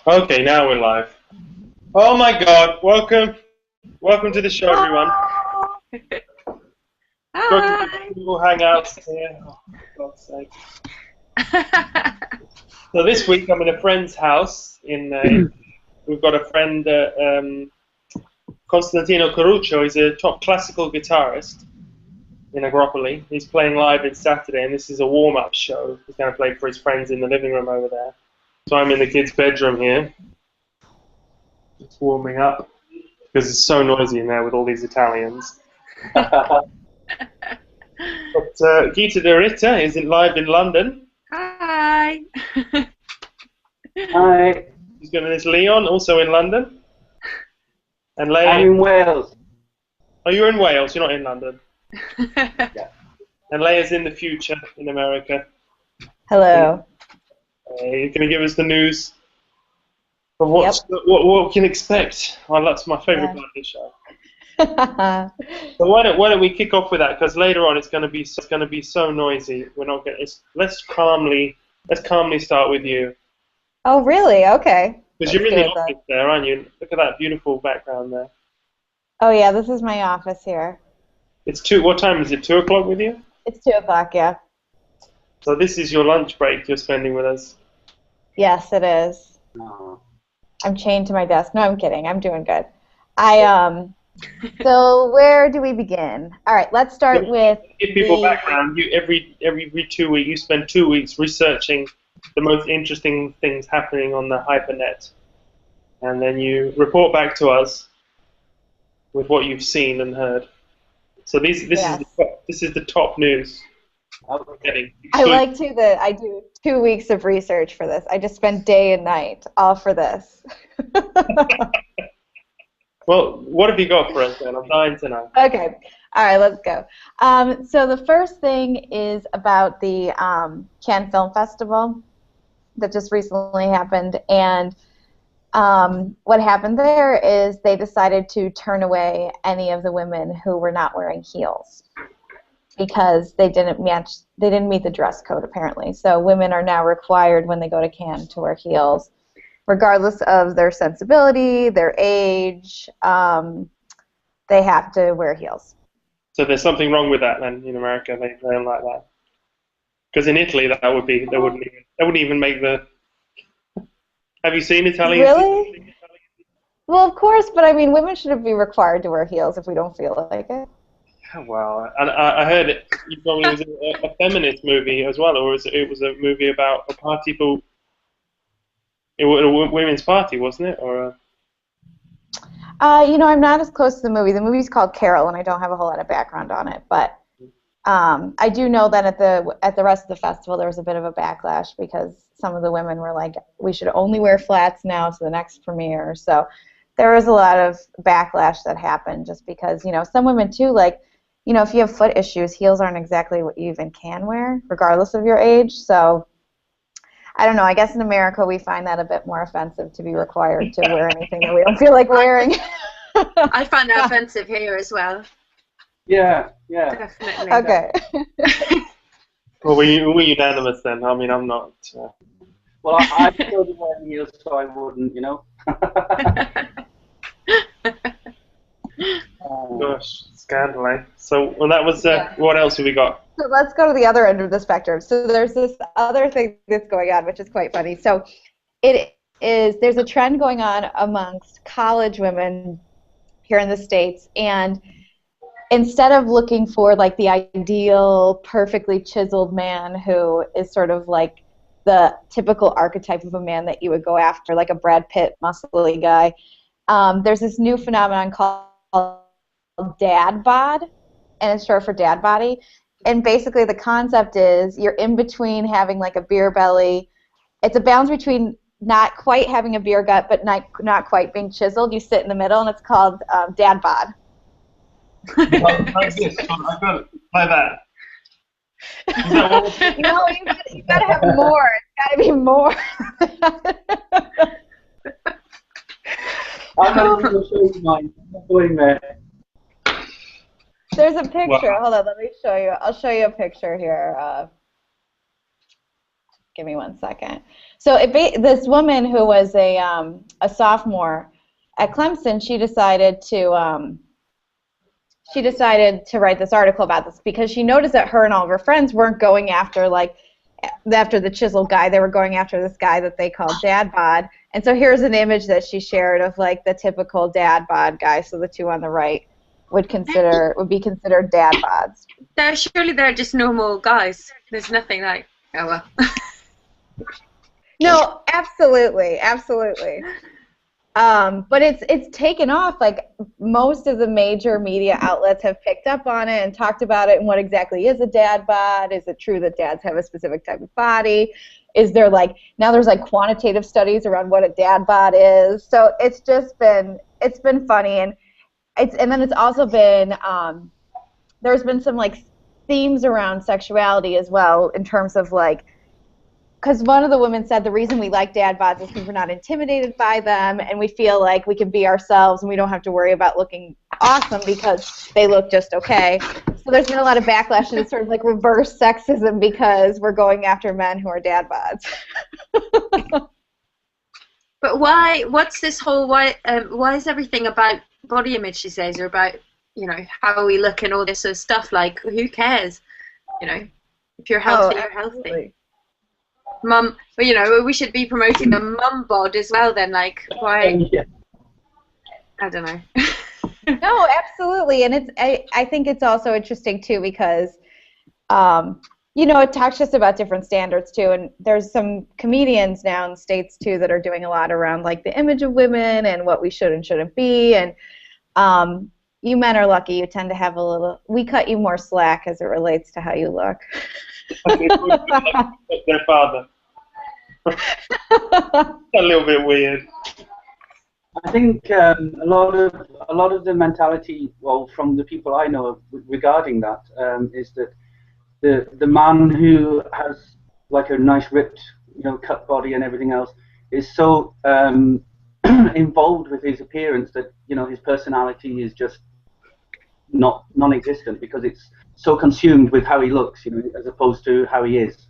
Okay, now we're live. Oh my God! Welcome to the show, everyone. Welcome to Hi. the Google Hangouts here. Oh, for God's sake! So this week I'm in a friend's house. We've got a friend, Costantino Caruccio. He's a top classical guitarist in Agropoli. He's playing live in Saturday, and this is a warm-up show. He's going to play for his friends in the living room over there. So I'm in the kids' bedroom here, just warming up because it's so noisy in there with all these Italians. But Gitta is live in London. Hi. Hi, He's going to Leon, also in London. And I'm Leia. in Wales. Oh, you're in Wales. You're not in London. Yeah. And Leia's in the future in America. Hello. You're going to give us the news of what we can expect. Well, that's my favourite part of the show. So why don't we kick off with that? Because later on it's going to be so noisy. We're not going. Let's calmly start with you. Oh, really? Okay. Because you're in the office there, aren't you? Look at that beautiful background there. Oh, yeah, this is my office here. It's 2. What time is it? 2 o'clock with you? It's 2 o'clock, yeah. So this is your lunch break you're spending with us. Yes, it is. No. I'm chained to my desk. No, I'm kidding. I'm doing good. So where do we begin? All right, let's start with. Give people background. You every 2 weeks you spend 2 weeks researching the most interesting things happening on the hypernet, and then you report back to us with what you've seen and heard. So this is the top news. Okay. I like to that I do 2 weeks of research for this. I just spend day and night all for this. Well, what have you got for us then? I'm dying to know. Okay. All right, let's go. So the first thing is about the Cannes Film Festival that just recently happened. And what happened there is they decided to turn away any of the women who were not wearing heels because they didn't meet the dress code, apparently. So women are now required when they go to Cannes to wear heels, regardless of their sensibility, their age. They have to wear heels. So there's something wrong with that then in America. They don't like that. Because in Italy they wouldn't even make the. Have you seen Italians? Really? Well, of course, but I mean, women shouldn't be required to wear heels if we don't feel like it. Well, and I heard you told me it was a feminist movie as well, or it was a movie about a party for. It was a women's party, wasn't it? Or I'm not as close to the movie. The movie's called Carol, and I don't have a whole lot of background on it. But I do know that at the rest of the festival, there was a bit of a backlash because some of the women were like, "We should only wear flats now to the next premiere." So there was a lot of backlash that happened just because some women too, like if you have foot issues, heels aren't exactly what you even can wear, regardless of your age. So. I don't know. I guess in America we find that a bit more offensive to be required to wear anything that we don't feel like wearing. I find that offensive here as well. Yeah. Definitely. Okay. well, we're unanimous then. I mean, I'm not. Well, I still do wear heels, so I wouldn't, Gosh, scandal, eh? So, well, that was. What else have we got? So let's go to the other end of the spectrum. So there's this other thing that's going on, which is quite funny. So there's a trend going on amongst college women here in the States, and instead of looking for like the ideal, perfectly chiseled man who is sort of like the typical archetype of a man that you would go after, like a Brad Pitt, muscly guy, there's this new phenomenon called dad bod, and it's short for dad body. And basically the concept is you're in between having like a beer belly. It's a balance between not quite having a beer gut but not quite being chiseled. You sit in the middle, and it's called dad bod. Like this. I've got it like that. No, you got to have more. It's got to be more. I'm not going to show you mine. I'm not going there. There's a picture. Wow. Hold on, let me show you. I'll show you a picture here. Give me 1 second. So this woman who was a sophomore at Clemson, she decided to write this article about this because she noticed that her and all of her friends weren't going after the chiseled guy. They were going after this guy that they called dad bod. And so here's an image that she shared of like the typical dad bod guy. So the two on the right would be considered dad bods. Surely they're just normal guys. There's nothing like, oh well. No, absolutely. But it's taken off. Like most of the major media outlets have picked up on it and talked about it and what exactly is a dad bod. Is it true that dads have a specific type of body? Is there now there's quantitative studies around what a dad bod is. So it's been funny and then it's also been there's been some themes around sexuality as well in terms of because one of the women said the reason we like dad bods is because we're not intimidated by them and we feel like we can be ourselves and we don't have to worry about looking awesome because they look just okay. So there's been a lot of backlash to this sort of reverse sexism because we're going after men who are dad bods. But why? What's this whole why is everything about body image these days, or about how we look and all this sort of stuff? Who cares? If you're healthy, you're healthy. Mum, we should be promoting the mum bod as well. Then, why? Yeah. I don't know. No, absolutely, and I think it's also interesting too because, it talks just about different standards too, and there's some comedians now in the States too that are doing a lot around the image of women and what we should and shouldn't be, and you men are lucky. You tend to have we cut you more slack as it relates to how you look. Their father. A little bit weird. I think a lot of the mentality, from the people I know regarding that, is that the man who has a nice ripped, cut body and everything else is so involved with his appearance that his personality is just non-existent because it's so consumed with how he looks, as opposed to how he is.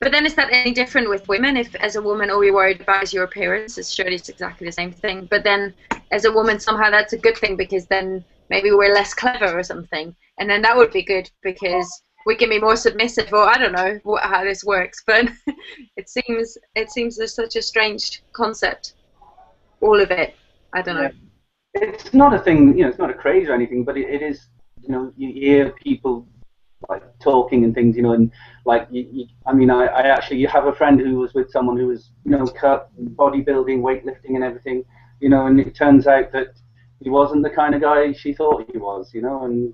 But then is that any different with women? If as a woman all you're worried about is your appearance, surely it's exactly the same thing. But then as a woman somehow that's a good thing because then maybe we're less clever or something. And then that would be good because we can be more submissive, or I don't know how this works. But it seems there's such a strange concept. All of it. I don't know. It's not a thing, it's not a craze or anything, but it is, you hear people talking and things, and I actually have a friend who was with someone who was, cut, bodybuilding, weightlifting and everything, and it turns out that he wasn't the kind of guy she thought he was, and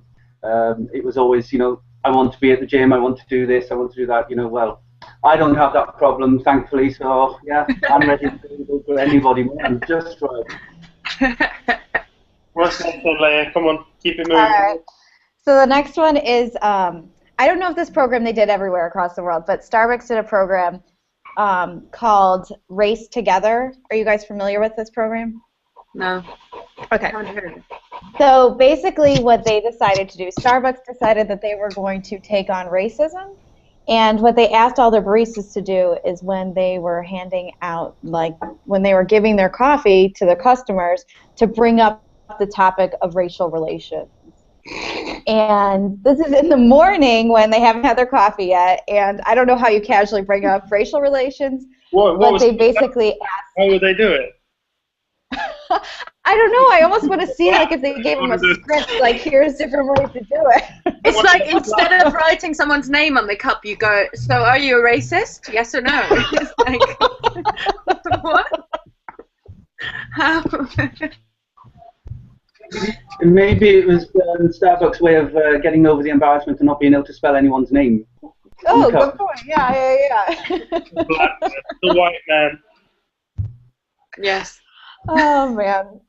it was always, I want to be at the gym, I want to do this, I want to do that, well, I don't have that problem, thankfully, so yeah, I'm ready to go for anybody, man, just right. What's next one, Leia? Come on, keep it moving. All right. So the next one is, I don't know if this program they did everywhere across the world, but Starbucks did a program called Race Together. Are you guys familiar with this program? No. Okay. I haven't heard of it. So basically what they decided to do, Starbucks decided that they were going to take on racism. And what they asked all their baristas to do is when they were handing out, when they were giving their coffee to their customers, to bring up the topic of racial relations. And this is in the morning when they haven't had their coffee yet, and I don't know how you casually bring up racial relations, but they basically asked... How would they do it? I don't know. I almost want to see if they gave them a script, here's different ways to do it. It's instead of writing someone's name on the cup, you go, so are you a racist? Yes or no? It's what? How? Maybe it was Starbucks' way of getting over the embarrassment of not being able to spell anyone's name. Oh, good point. Yeah. The white man. Yes. Oh, man.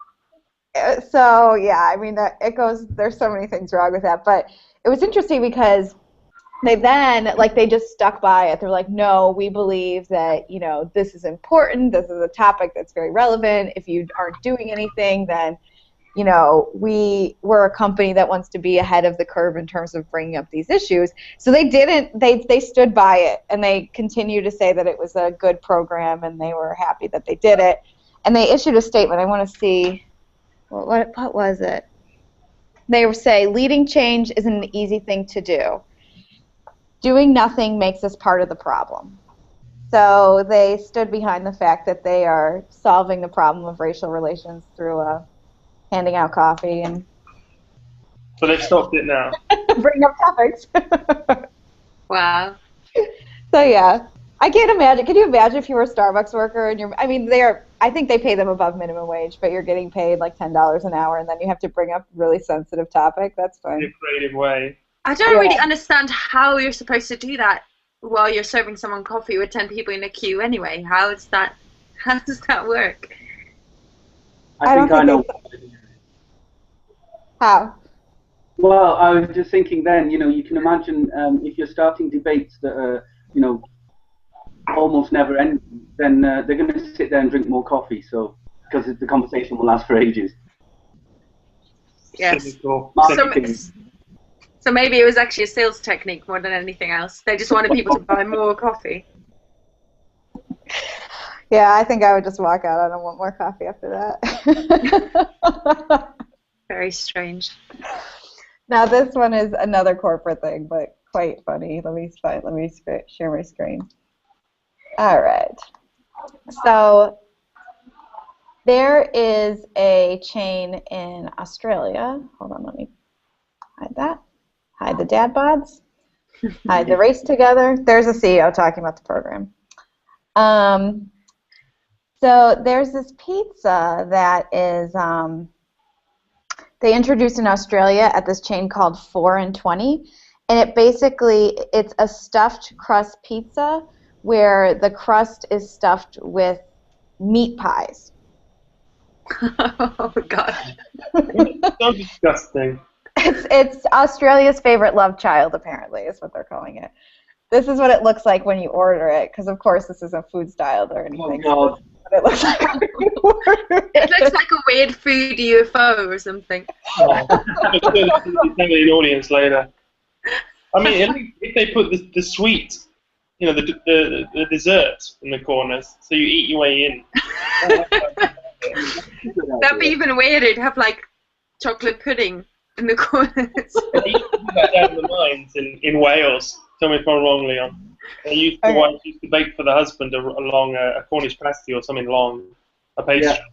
So, yeah, it goes, there's so many things wrong with that. But it was interesting because they then, they just stuck by it. They're like, no, we believe that, this is important. This is a topic that's very relevant. If you aren't doing anything, then you know, we're a company that wants to be ahead of the curve in terms of bringing up these issues. So they stood by it, and they continue to say that it was a good program, and they were happy that they did it. And they issued a statement. I want to see, what was it? They say, leading change isn't an easy thing to do. Doing nothing makes us part of the problem. So they stood behind the fact that they are solving the problem of racial relations through handing out coffee and So they've stopped it now. bring up topics. Wow. So yeah, I can't imagine. Can you imagine if you were a Starbucks worker and I mean, I think they pay them above minimum wage, but you're getting paid like $10 an hour, and then you have to bring up a really sensitive topic. That's fun. In a creative way. I don't really understand how you're supposed to do that while you're serving someone coffee with 10 people in a queue anyway. How does that work? I think I know. How? Well, I was just thinking then, you know, you can imagine if you're starting debates that are, you know, almost never end, then they're going to sit there and drink more coffee, so because the conversation will last for ages. Yes. Cynical. So maybe it was actually a sales technique more than anything else. They just wanted people to buy more coffee. Yeah, I think I would just walk out. I don't want more coffee after that. Very strange. Now this one is another corporate thing, but quite funny. Let me share my screen. All right. So there is a chain in Australia. Hold on, let me hide that. Hide the dad bods. Hide the race together. There's a CEO talking about the program. So there's this pizza that is they introduced in Australia at this chain called 4 and 20, and it's a stuffed crust pizza where the crust is stuffed with meat pies. Oh God! So disgusting. It's Australia's favorite love child, apparently, is what they're calling it. This is what it looks like when you order it, because of course this isn't food styled or anything. Oh, God. So it looks like when you order It looks like a weird food UFO or something. I'm going to tell the audience later. I mean, at least if they put the sweet, you know, the dessert in the corners, so you eat your way in. That'd be even weirder to have like chocolate pudding in the corners. They used to do that down in the mines in Wales. Tell me if I'm wrong, Leon. The wife used to bake for the husband along a Cornish pasty or something long, a pastry. Yeah.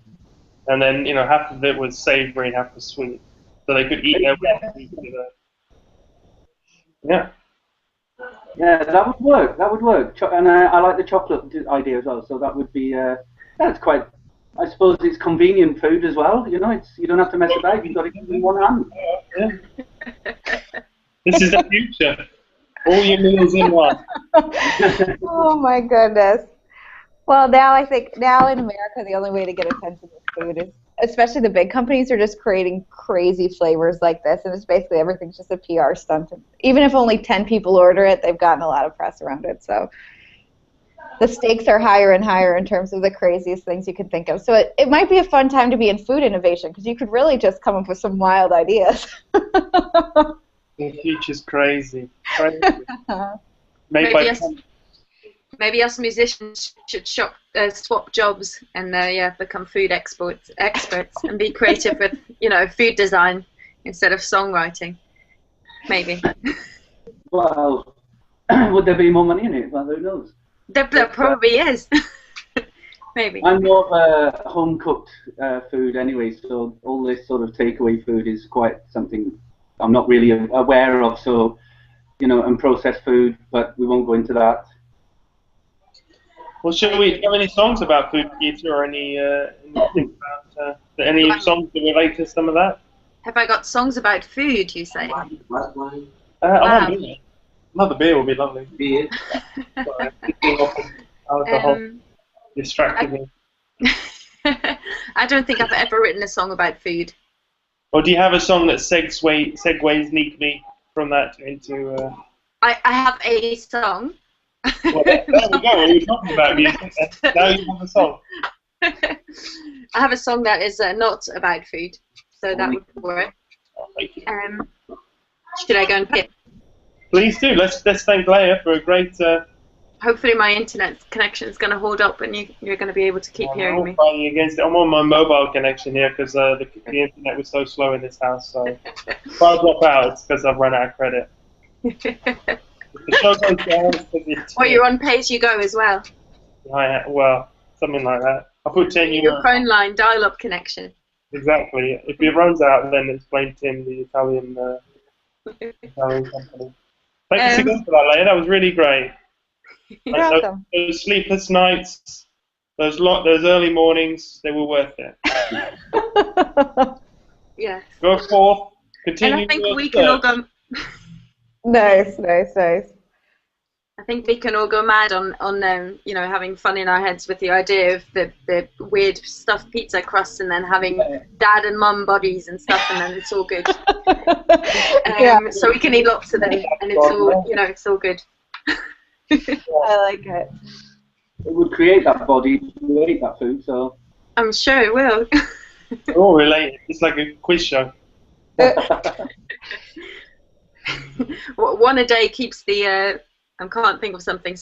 And then, you know, half of it was savoury and half was sweet. So they could eat their way through. Yeah. Yeah, that would work. That would work. And I like the chocolate idea as well. So that would be, that's quite, I suppose it's convenient food as well. You know, you don't have to mess about. You've got to get it in one hand. Yeah. This is the future. All your meals in one. Oh my goodness. Well, now in America, the only way to get attention with food is, especially the big companies, are just creating crazy flavors like this, and it's basically everything's just a PR stunt. Even if only 10 people order it, they've gotten a lot of press around it. So the stakes are higher and higher in terms of the craziest things you can think of. So it might be a fun time to be in food innovation, because you could really just come up with some wild ideas. The future's crazy. Maybe us musicians should swap jobs and become food experts and be creative with, you know, food design instead of songwriting. Maybe. Well, would there be more money in it? Well, who knows? There probably is. Maybe. I'm more of a home-cooked food anyway, so all this sort of takeaway food is quite something I'm not really aware of. So, you know, and processed food, but we won't go into that. Well, do you have any songs about food, Gitta, or any songs that relate to some of that? Have I got songs about food, you say? Another beer would be lovely. Beer. Sorry, alcohol distracted me. I don't think I've ever written a song about food. Or do you have a song that segues neatly from that into... I have a song. Well, there we go. We were talking about music. Now you have a song. I have a song that is not about food. so that would work. Oh, thank you. Should I go and play it? Please do. Let's thank Leia for a great. Hopefully my internet connection is going to hold up and you're going to be able to keep hearing me. Fighting against it. I'm on my mobile connection here because the internet was so slow in this house. So if I drop out, it's because I've run out of credit. If the show goes down, it's because Or you're on pay-as-you-go as well. Well, something like that. I put 10 euros. Your phone line dial-up connection. Exactly. If it runs out, then it's blame Tim, the Italian company. Thanks again for that, Leia. That was really great. You're welcome. Those sleepless nights, those early mornings, they were worth it. Yeah. Go forth, continue. And I think we can all go. Nice. I think we can all go mad on having fun in our heads with the idea of the weird stuffed pizza crusts and then having dad and mum bodies and stuff, and then it's all good. So we can eat lots of them, and it's all good. I like it. It would create that body to eat that food, so. I'm sure it will. We're all related. It's like a quiz show. One a day keeps the I can't think of something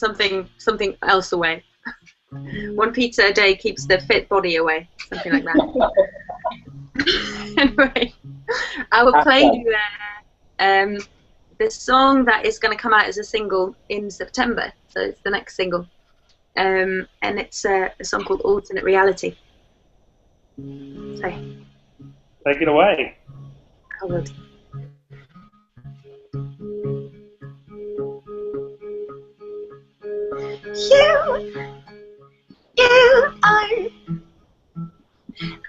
else away. One pizza a day keeps the fit body away, something like that. Anyway, I will play you the song that is going to come out as a single in September, so it's the next single, and it's a song called Alternate Reality. So, take it away. I would. You are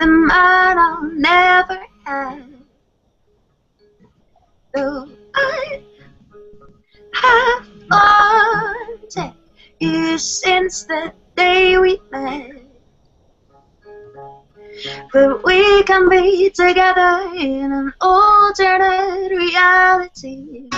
the man I'll never have. Though I have wanted you since the day we met, but we can be together in an alternate reality.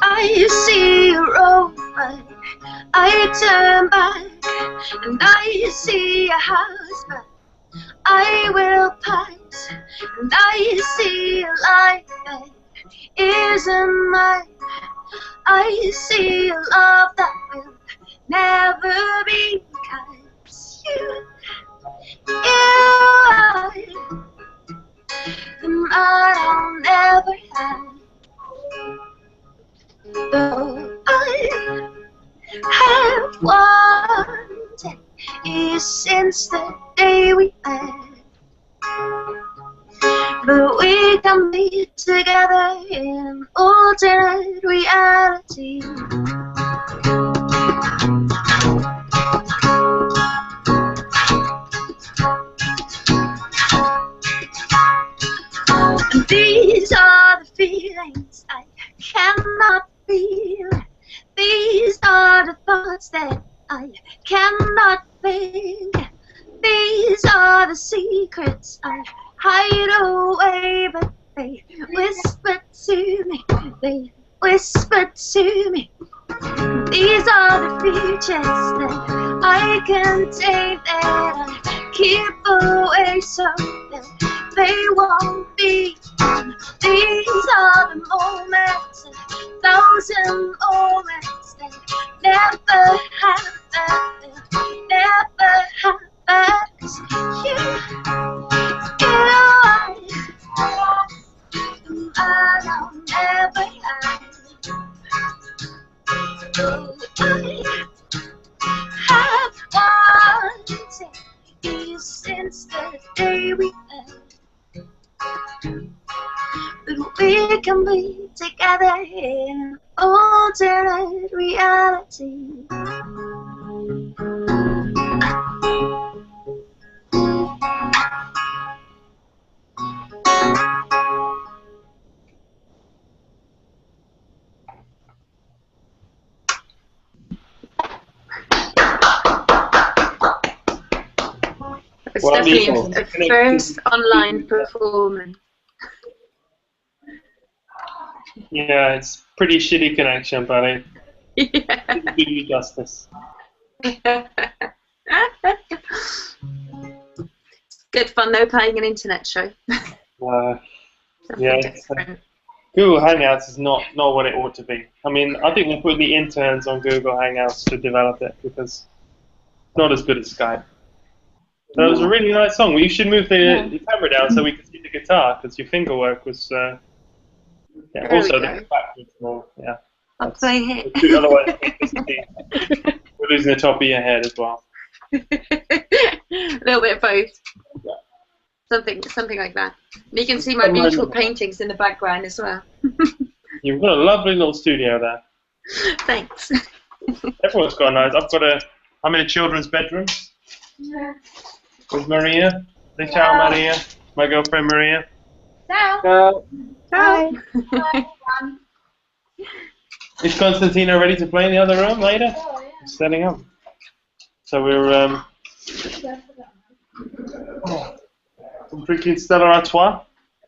I see you roll back, I turn back, and I see a house back I will pass, and I see a life that isn't mine. I see a love that will never be, 'cause you are the man I'll never have. Though I have wanted you since the day we met, but we can be together in an alternate reality. And these are the feelings I cannot feel. These are the thoughts that I cannot think. These are the secrets I hide away, but they whisper to me, they whisper to me. These are the futures that I can take, that I keep away so that they won't be. These are the moments, 1,000 moments that never happen, never happen. 'Cause you are the man I'll never have. Oh, I have wanted you since the day we met, but we can be together in an alternate reality. It's definitely a first online performance. Yeah, it's pretty shitty connection, but Yeah. Do you justice. Good fun though, playing an internet show. Yeah, Different. Google Hangouts is not what it ought to be. I mean, I think we'll put the interns on Google Hangouts to develop it because it's not as good as Skype. But it was a really nice song. You should move the camera down so we can see the guitar because your finger work was. Also, the backwards more. Yeah. I'll play it. Otherwise, we're losing the top of your head as well. A little bit of both. Yeah. Something like that. And you can see my beautiful paintings in the background as well. You've got a lovely little studio there. Thanks. Everyone's got a nice. I'm in a children's bedroom. Yeah. With Maria. Say ciao, Maria. My girlfriend Maria. Ciao. Hi. Is Costantino ready to play in the other room later? Oh, yeah. Setting up. So we're I'm drinking Stella Artois,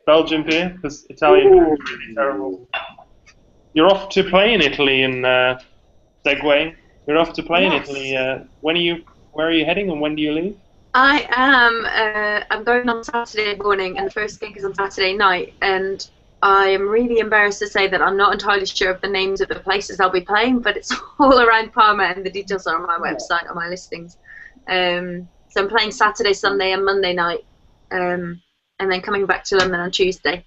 Belgian beer, because Italian beer is really terrible. You're off to play in Italy in segue. You're off to play in Italy. Where are you heading and when do you leave? I am. I'm going on Saturday morning, and the first gig is on Saturday night. And I am really embarrassed to say that I'm not entirely sure of the names of the places I'll be playing, but it's all around Parma, and the details are on my website, on my listings. So I'm playing Saturday, Sunday, and Monday night, and then coming back to London on Tuesday.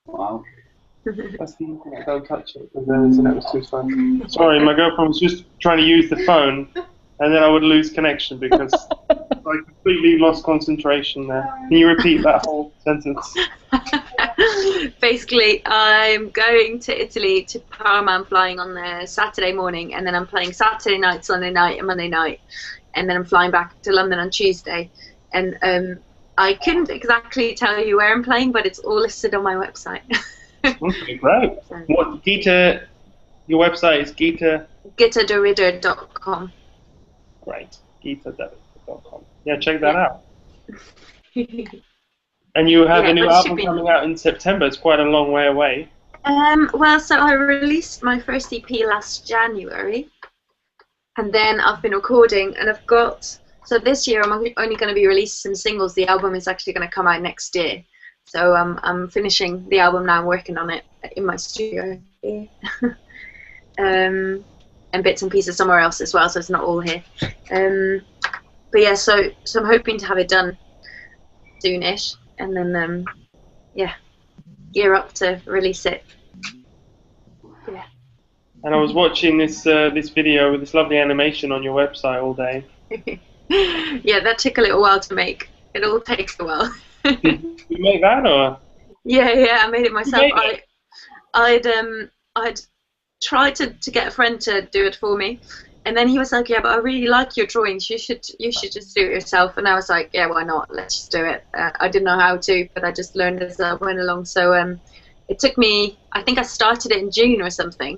Wow. That's the internet. Don't touch it because the internet was too slow. Sorry, my girlfriend was just trying to use the phone, and then I would lose connection because I completely lost concentration there. Can you repeat that whole sentence? Basically, I'm going to Italy, to Parma. I'm flying on the Saturday morning, and then I'm playing Saturday night, Sunday night, and Monday night, and then I'm flying back to London on Tuesday. And I couldn't exactly tell you where I'm playing, but it's all listed on my website. Okay, great. What Gitta? Your website is Gitta. GittaDorider.com. Great. Gitta.com. Yeah, check that out. And you have a new album coming out in September. It's quite a long way away. Well, so I released my first EP last January, and then I've been recording, and I've got. So this year I'm only going to be releasing some singles. The album is actually going to come out next year. So I'm finishing the album now, working on it in my studio here. And bits and pieces somewhere else as well, so it's not all here. But yeah, so I'm hoping to have it done soonish, and then gear up to release it. Yeah. And I was watching this video with this lovely animation on your website all day. Yeah, that took a little while to make. It all takes a while. Did you make that or? Yeah, I made it myself. I'd tried to get a friend to do it for me, and then he was like, "Yeah, but I really like your drawings. You should just do it yourself." And I was like, "Yeah, why not? Let's just do it." I didn't know how to, but I just learned as I went along. So it took me. I think I started it in June or something,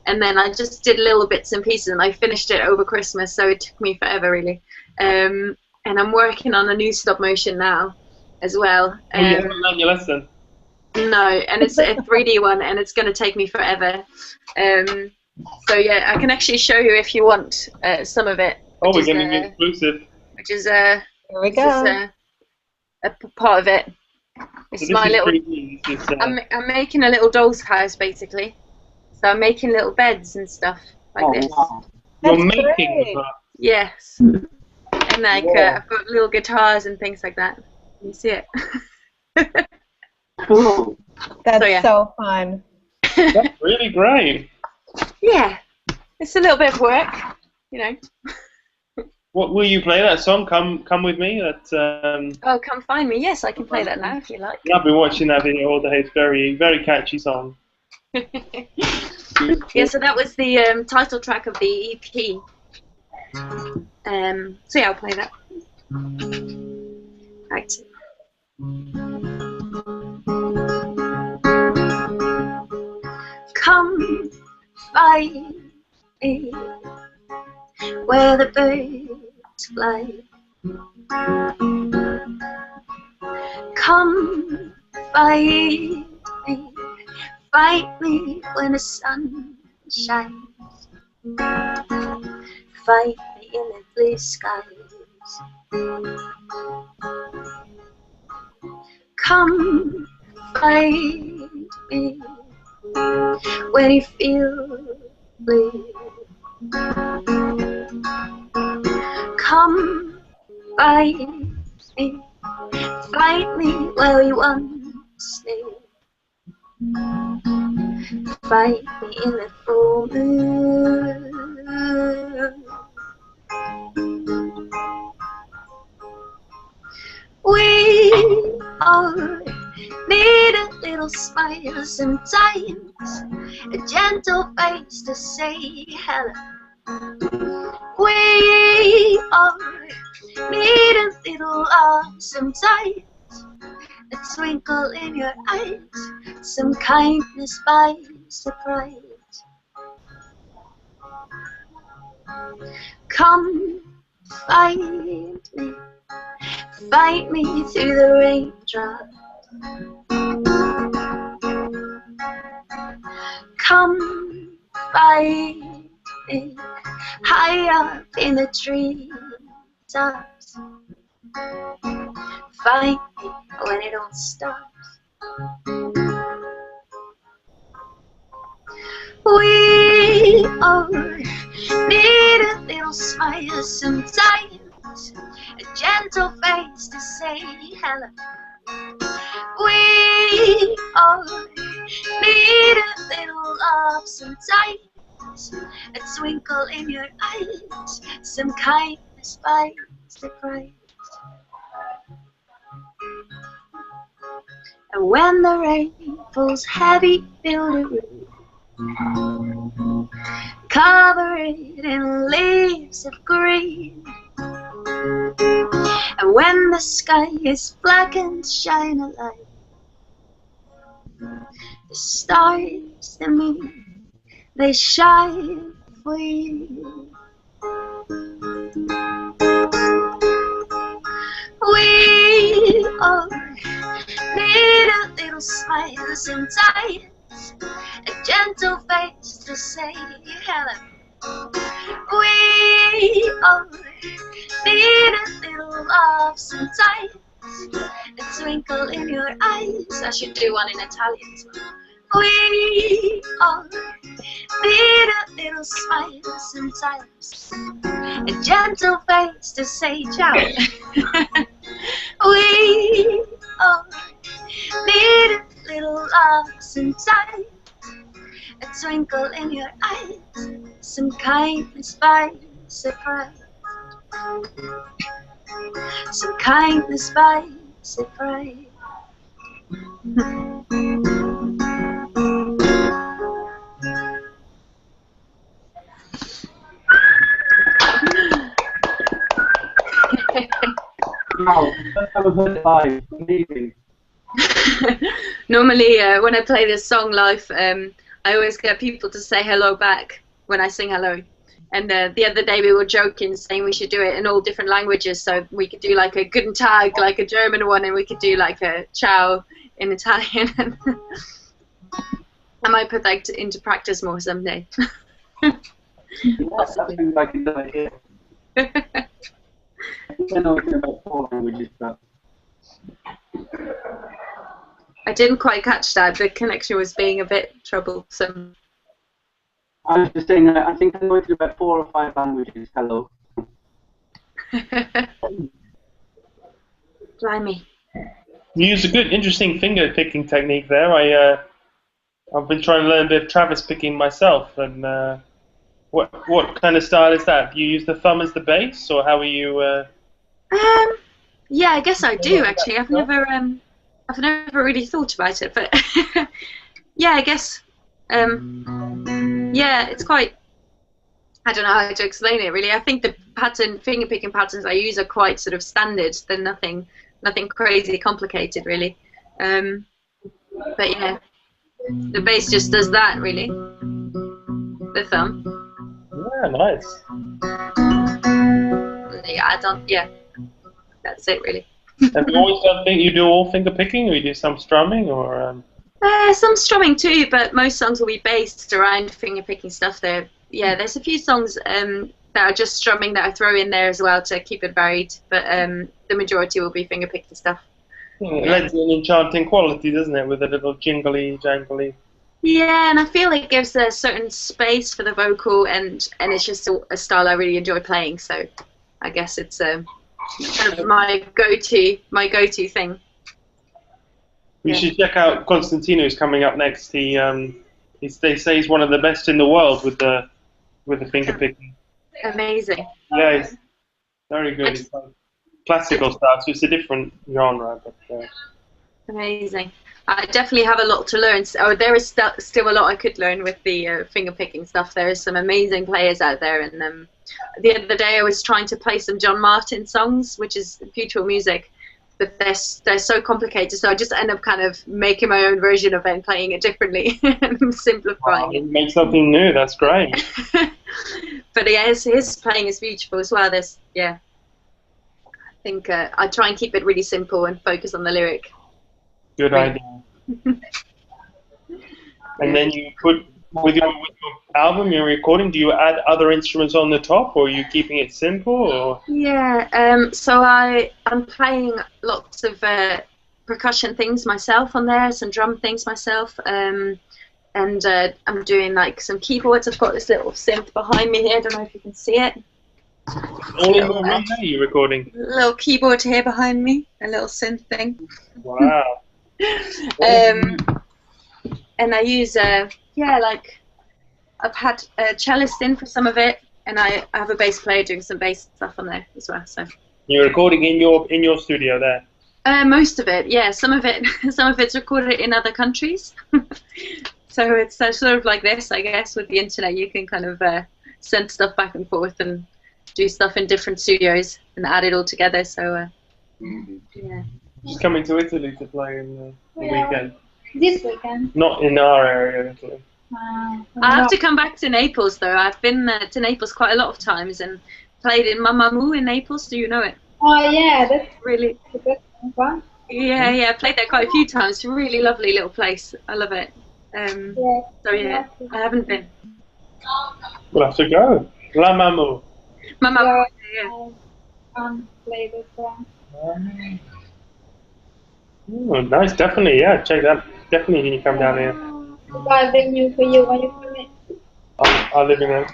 and then I just did little bits and pieces, and I finished it over Christmas. So it took me forever, really. And I'm working on a new stop motion now, as well. You haven't learned your lesson. No, and it's a 3D one, and it's going to take me forever. So yeah, I can actually show you if you want some of it. Oh, we're getting exclusive. Which is here we go. A part of it. This is my little. I'm making a little doll's house, basically. So I'm making little beds and stuff like this. Wow. You're making. Yes. And like I've got little guitars and things like that. You see it? Cool. That's so fun. That's really great. Yeah, it's a little bit of work, you know. What will you play that song? Come with me. That. Oh, come find me. Yes, I can play that now if you like. Yeah, I've been watching that video all day. It's very, very catchy song. Yeah, so that was the title track of the EP. So yeah, I'll play that. Right. Come find me where the birds fly. Come find me when the sun shines. Fight me in the blue skies. Come fight me when you feel blue. Come fight me where we once knew. Fight me in the full moon. We all need a little smile sometimes, a gentle face to say hello. We all need a little love sometimes, a twinkle in your eyes, some kindness by surprise. Come fight me through the raindrops. Come fight me high up in the treetops. Fight me when it all stops. We all need a little smile sometimes, a gentle face to say hello. We all need a little love sometimes, a twinkle in your eyes, some kindness by surprise. And when the rain falls heavy, fill the room, cover it in leaves of green. And when the sky is black and shine a light, the stars, the moon, they shine for you. We all need a little smile sometimes, a gentle face to say hello. We all need a little love sometimes, a twinkle in your eyes. I should do one in Italian as well. We all need a little smile sometimes, a gentle face to say ciao. We all need a little love sometimes, a twinkle in your eyes, some kindness by surprise. Some kindness by surprise. Wow, I've never heard it live. Amazing. Normally, when I play this song live, I always get people to say hello back when I sing hello. And the other day we were joking, saying we should do it in all different languages, so we could do like a Guten Tag, like a German one, and we could do like a Ciao in Italian. I might put that into practice more someday. That seems like a good idea. I know it's about 4 languages, but I didn't quite catch that. The connection was being a bit troublesome. I was just saying, I think I know it's about 4 or 5 languages. Hello. Blimey. You use a good, interesting finger picking technique there. I've been trying to learn a bit of Travis picking myself, and what kind of style is that? Do you use the thumb as the bass, or how are you? Yeah, I guess I do actually. I've never really thought about it, but yeah, I guess. Yeah, it's quite. I don't know how to explain it really. I think the finger picking patterns I use are quite sort of standard. They're nothing crazy complicated really. But yeah, the bass just does that really. The thumb. Yeah, nice. Yeah, that's it really. Have you always done you do all finger picking, or you do some strumming, or? Some strumming too, but most songs will be based around finger-picking stuff there. Yeah, there's a few songs that are just strumming that I throw in there as well to keep it varied, but the majority will be finger-picking stuff. It lends an enchanting quality, doesn't it, with a little jingly, jangly. Yeah, and I feel it gives a certain space for the vocal, and it's just a style I really enjoy playing. So I guess it's kind of my go-to thing. You should check out Costantino, who's coming up next. They say he's one of the best in the world with the finger picking. Amazing. Yeah, he's very good. It's like classical stuff, so it's a different genre. But, amazing. I definitely have a lot to learn. There is still a lot I could learn with the finger picking stuff. There is some amazing players out there, and the other day I was trying to play some John Martin songs, which is beautiful music, but they're so complicated, so I just end up kind of making my own version of it and playing it differently and simplifying it. Make something new, that's great. But yeah, his playing is beautiful as well. I think I try and keep it really simple and focus on the lyric. Good idea. And then you put, with your album, your recording, do you add other instruments on the top, or are you keeping it simple? Or? Yeah, so I'm playing lots of percussion things myself on there, some drum things myself, and I'm doing like some keyboards. I've got this little synth behind me here, I don't know if you can see it. All in one room there, you're recording? Little keyboard here behind me, a little synth thing. Wow. And I use like I've had a cellist in for some of it, and I have a bass player doing some bass stuff on there as well. So you're recording in your studio there? Most of it, yeah. Some of it's recorded in other countries. So it's sort of like this, I guess. With the internet, you can kind of send stuff back and forth and do stuff in different studios and add it all together. So yeah. She's coming to Italy to play in the weekend. This weekend? Not in our area, Italy. I have to come back to Naples, though. I've been to Naples quite a lot of times and played in Mamamoo in Naples. Do you know it? Oh, yeah, that's really fun. Yeah, I played there quite a few times. It's a really lovely little place. I love it. So yeah, I haven't been. We'll have to go. La Mamu. Mamamoo, yeah. Play this one. Oh, nice, definitely, yeah, check that. Definitely when you come down here. I'll bring you for you when you come in. I'll live in there.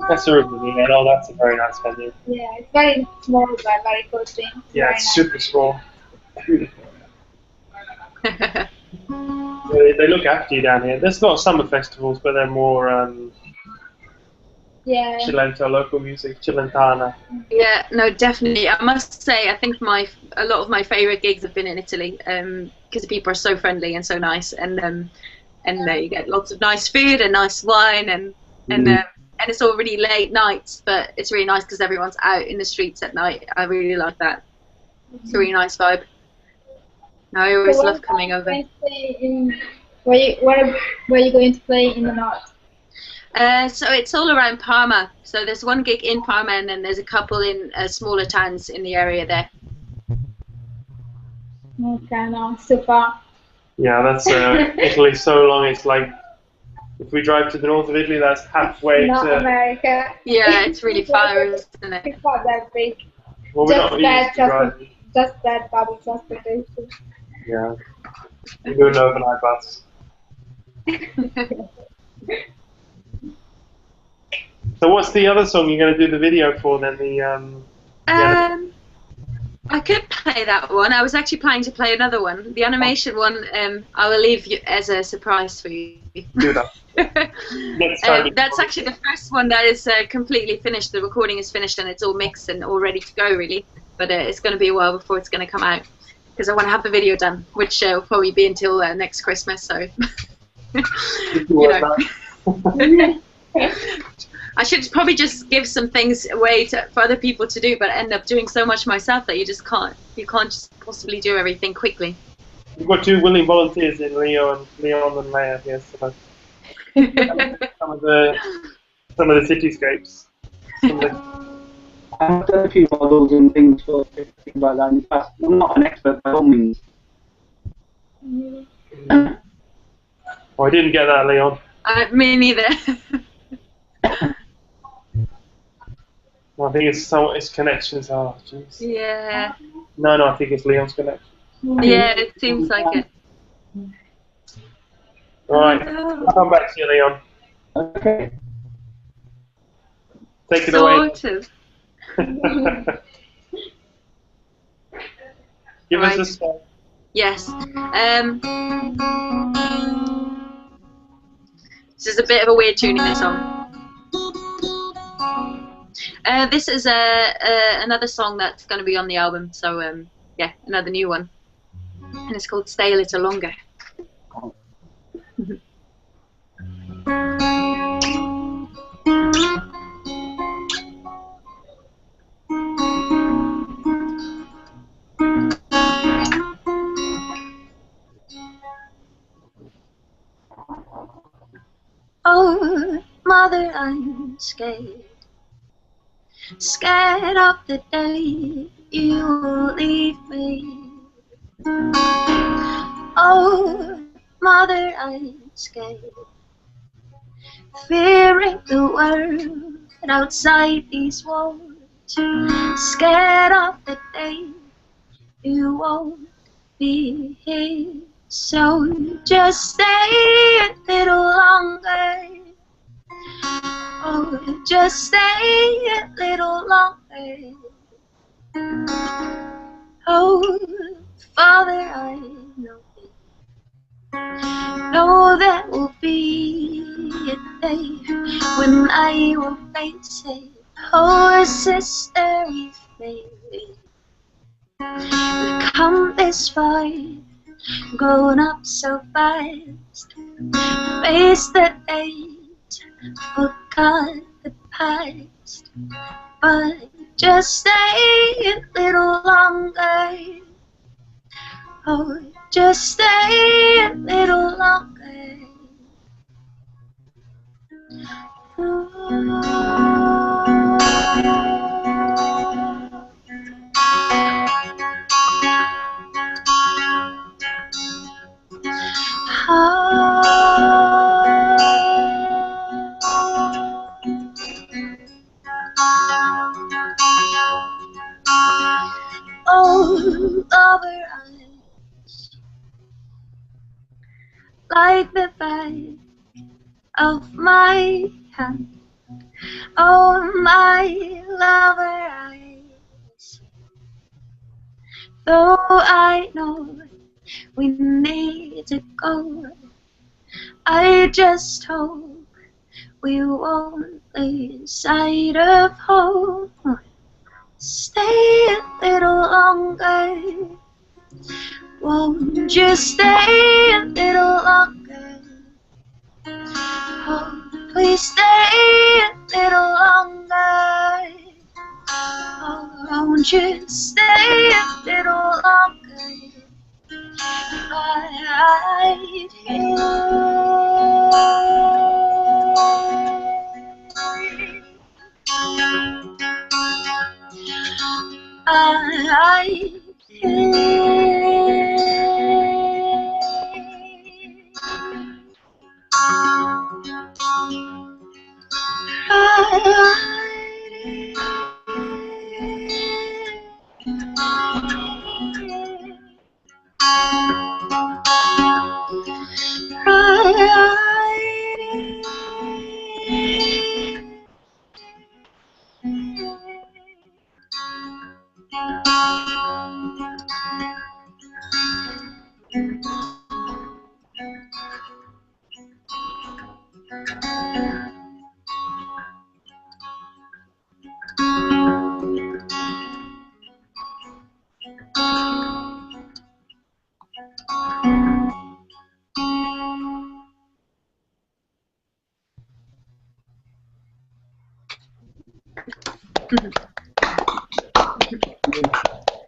That's a Rubini, yeah, no, that's a very nice venue. Yeah, it's very small but very cool thing. Yeah, it's super small. They look after you down here. There's a lot of summer festivals, but they're more Cilento, local music, Cilentana. Yeah, no, definitely. I must say, I think a lot of my favourite gigs have been in Italy because the people are so friendly and so nice, and you get lots of nice food and nice wine, and it's all really late nights, but it's really nice because everyone's out in the streets at night. I really like that. It's a really nice vibe. I always love coming over. Where are you going to play in the north? So it's all around Parma. So there's one gig in Parma, and then there's a couple in smaller towns in the area there. Okay, no, so far. Yeah, that's Italy so long. It's like if we drive to the north of Italy, that's halfway Not to America. Yeah, it's really far, isn't it? It's not that big. Well, we're not used to driving. Just that public transportation. Yeah, you do an overnight bus. So what's the other song you're going to do the video for then? I could play that one. I was actually planning to play another one. The animation one, I will leave you as a surprise for you. Do that. Next time. That's actually the first one that is completely finished. The recording is finished and it's all mixed and all ready to go, really. But it's going to be a while before it's going to come out because I want to have the video done, which will probably be until next Christmas. So, you know. I should probably just give some things away for other people to do, but end up doing so much myself that you can't just possibly do everything quickly. We've got 2 willing volunteers in Leon and Leia here, so some of the cityscapes. I've done a few models and things for things like that in the past. I'm not an expert by all means, Oh, I didn't get that, Leon. Me neither. I think it's connections. Oh, jeez. Yeah. No, I think it's Leon's connection. Yeah, it seems like it. Right, I'll come back to you, Leon. Okay. Take it away. Sort of. Give Right. us a song. Yes. This is a bit of a weird tune in this song. This is another song that's going to be on the album, so yeah, another new one. And it's called Stay a Little Longer. Oh, mother, I'm scared. Scared of the day you leave me. Oh, mother, I'm scared. Fearing the world outside these walls. Scared of the day you won't be here. So just stay a little longer. Oh, just stay a little longer. Oh, Father, I know there will be a day when I will face it. Oh, sister, we've come this far, grown up so fast. Face the age, forgot the past. But just stay a little longer. Oh, just stay a little longer. Oh, lover, eyes like the back of my hand. Oh, my lover, eyes. Though I know we need to go, I just hope we won't lose sight of hope. Stay a little longer. Won't you stay a little longer? Oh, please stay a little longer. Oh, won't you stay a little longer? Right here.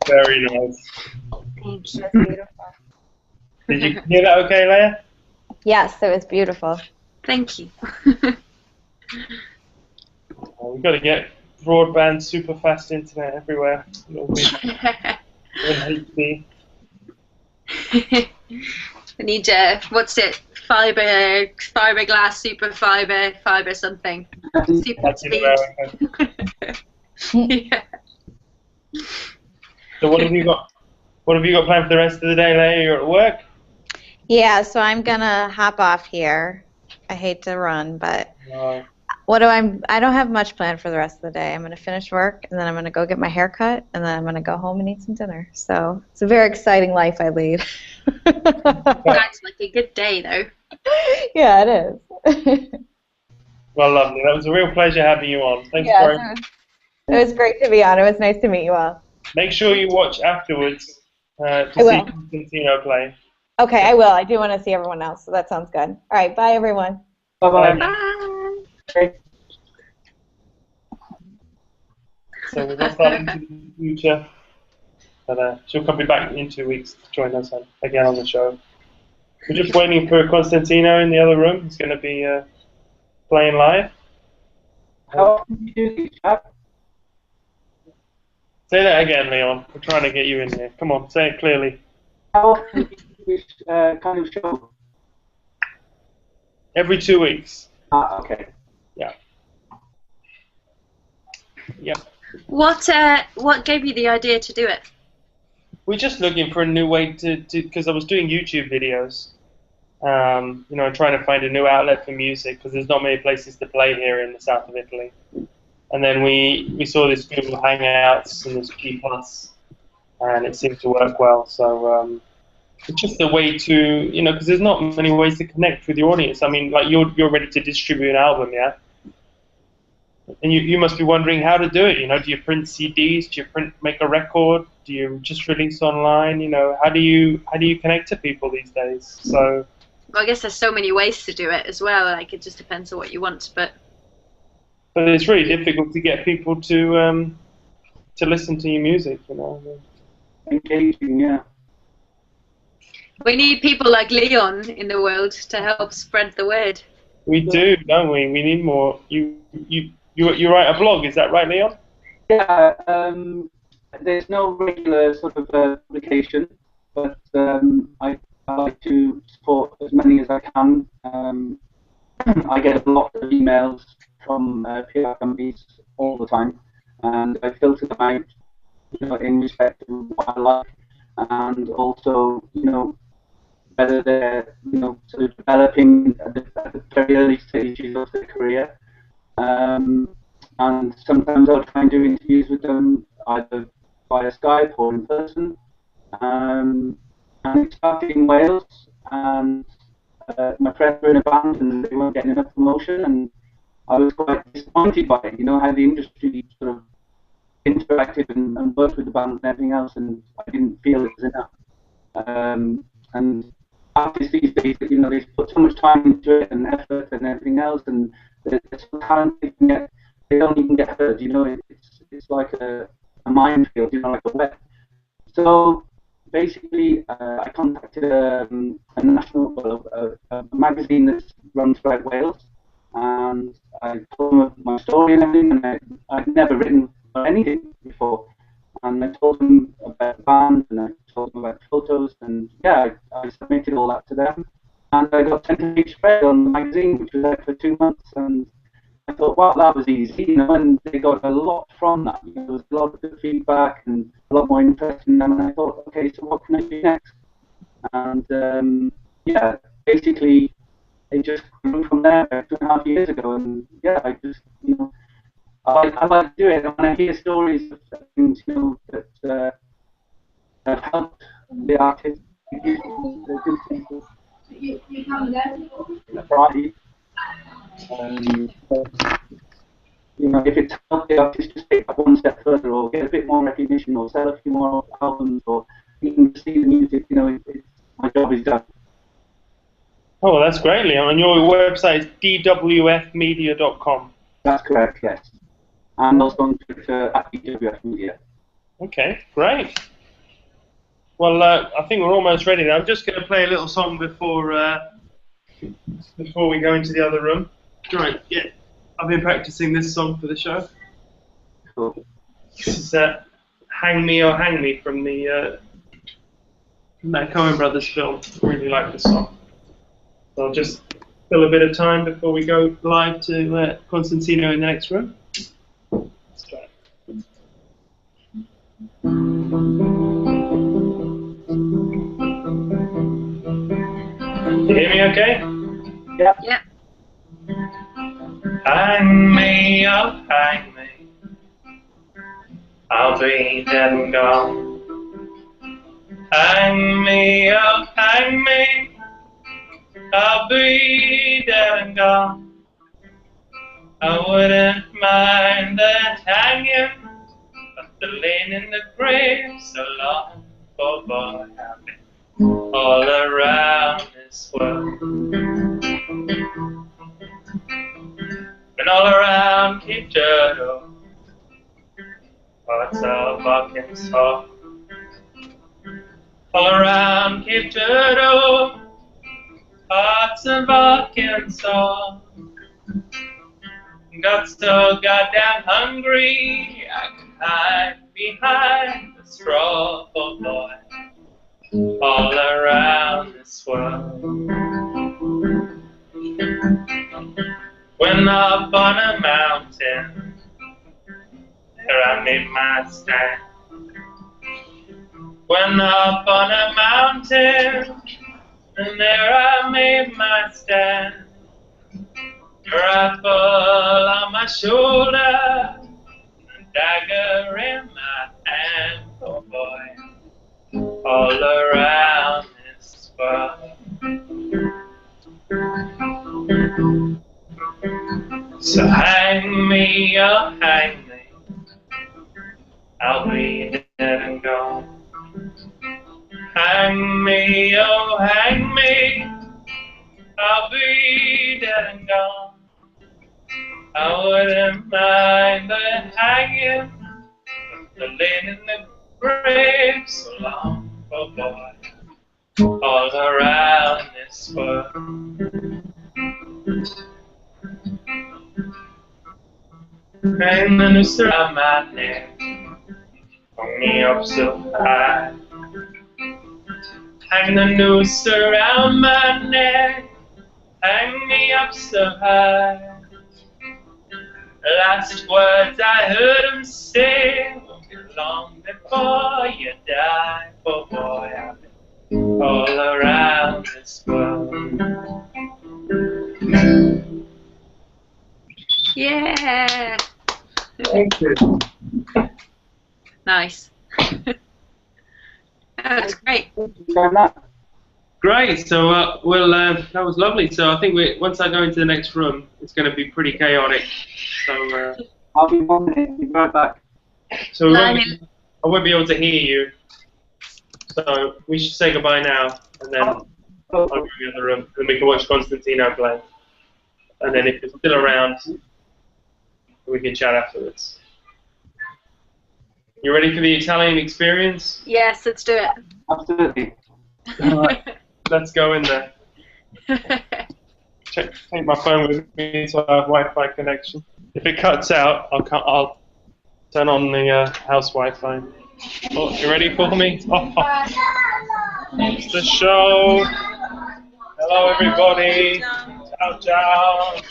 Very nice. Thank you. That's beautiful. Did you hear that okay, Leia? Yes, it was beautiful. Thank you. We've got to get broadband, super fast internet everywhere. It'll be HD. I need what's it? Fiberglass, super fiber something. Super That's in speed. America. Yeah. So what have you got? What have you got planned for the rest of the day, Leia? You're at work? Yeah, so I'm gonna hop off here. I hate to run, but No. I don't have much planned for the rest of the day. I'm gonna finish work and then I'm gonna go get my hair cut and then I'm gonna go home and eat some dinner. So it's a very exciting life I lead. That's like a good day though. Yeah, it is. Well, lovely. That was a real pleasure having you on. Thanks Yeah, very much. it was great to be on. It was nice to meet you all. Make sure you watch afterwards to I see will. Costantino play. Okay, I will. I do want to see everyone else, so that sounds good. All right, bye everyone. Bye-bye. Bye. Okay. So we'll not start into the future. But she'll come back in 2 weeks to join us again on the show. We're just waiting for Costantino in the other room. He's going to be playing live. How often do you do these, Jack? Say that again, Leon. We're trying to get you in here. Come on, say it clearly. How often do you do this kind of show? Every 2 weeks. Ah, okay. Yeah. Yep. What gave you the idea to do it? We're just looking for a new way to because I was doing YouTube videos, trying to find a new outlet for music because there's not many places to play here in the south of Italy. And then we saw this Google Hangouts and this G+, and it seemed to work well. So it's just a way to, because there's not many ways to connect with your audience. I mean, like you're ready to distribute an album, yeah? And you must be wondering how to do it. Do you print CDs? Do you make a record? Do you just release online? How do you connect to people these days? So, Well, I guess there's so many ways to do it as well. Like it just depends on what you want. But it's really difficult to get people to listen to your music. Engaging, yeah. we need people like Leon in the world to help spread the word. We do, don't we? We need more. You write a blog, is that right, Leon? Yeah, there's no regular sort of publication, but I like to support as many as I can. I get a lot of emails from PR companies all the time, and I filter them out, in respect to what I like, and also, whether they're, sort of developing at the very early stages of their career. And sometimes I'll try and do interviews with them either via Skype or in person. And it started in Wales, and my friends were in a band and they weren't getting enough promotion, and I was quite disappointed by it, how the industry sort of interacted and worked with the band and everything else, and I didn't feel it was enough. And artists these days, they put so much time into it and effort and everything else, and they're so talented, they don't even get heard. It's like a minefield, like a web. So basically, I contacted a magazine that runs throughout Wales, and I told them my story and everything, and I'd never written anything before. And I told them about the band, and I told them about photos, and yeah, I submitted all that to them, and I got 10-page spread on the magazine, which was out for 2 months, and I thought, wow, that was easy, and they got a lot from that. There was a lot of good feedback and a lot more interest in them, and I thought, okay, so what can I do next? And yeah, basically, it just grew from there about 2.5 years ago, and yeah, I just, I like to do it, and when I hear stories of things, that have helped the artists, the good people, right? If it's helped the artist just take that one step further, or get a bit more recognition, or sell a few more albums, or even see the music, my job is done. Oh, that's great, Leon. And your website is dwfmedia.com. That's correct, yes. And also on Twitter at DWF Media. Okay, great. Well, I think we're almost ready now. I'm just going to play a little song before we go into the other room. Right, yeah. I've been practicing this song for the show. Cool. This is Hang Me or Hang Me from the that Coen Brothers film. I really like the song. So I'll just fill a bit of time before we go live to Costantino in the next room. Let's try it. You hear me okay? Yep. Yep. Hang me up, hang me. I'll be dead and gone. Hang me up, hang me. I'll be dead and gone. I wouldn't mind the hanging, but the laying in the grave so long. Oh boy, I've been all around this world. Been all around Cape Turtle. Parts of Arkansas. All around Cape Turtle. Parts of Arkansas. Got so goddamn hungry, I could hide behind the straw, oh boy, all around this world. Went up on a mountain, there I made my stand. Went up on a mountain, and there I made my stand. Rifle on my shoulder, a dagger in my hand, oh boy, all around this world. So hang me, oh hang me, I'll be dead and gone. Hang me, oh hang me, I'll be dead and gone. I wouldn't mind the hanging, the laying in the grave so long, oh boy, all around this world. Hang the noose around my neck, hung me up so high. Hang the noose around my neck, hang me up so high. Last words I heard him say won't be long before you die, oh boy, I've been all around this world. Yeah. Thank you. Nice. That's great. Great, so that was lovely. So I think once I go into the next room, it's going to be pretty chaotic. So I'll be 1 minute. Be right back. So I won't be able to hear you. So we should say goodbye now, and then I'll go in the other room, and we can watch Costantino play. And then if it's still around, we can chat afterwards. You ready for the Italian experience? Yes, let's do it. Absolutely. All right, let's go in there. Take my phone with me so I have Wi-Fi connection. If it cuts out, I'll turn on the house Wi-Fi. Oh, you ready for me? Oh. It's the show. Hello, everybody. Ciao, ciao.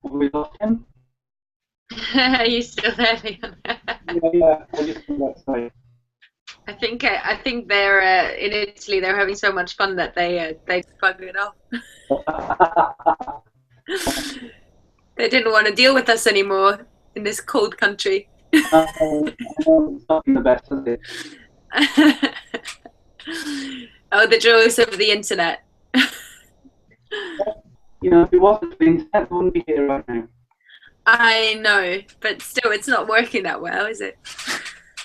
Have we lost him? Are you still there, Leon? Yeah, I just that side. I think they're in Italy. They're having so much fun that they bugged it off. They didn't want to deal with us anymore in this cold country. Not the best, is it? Oh, the joys of the internet. You know, if it wasn't for the internet, we wouldn't be here right now. I know, but still, it's not working that well, is it?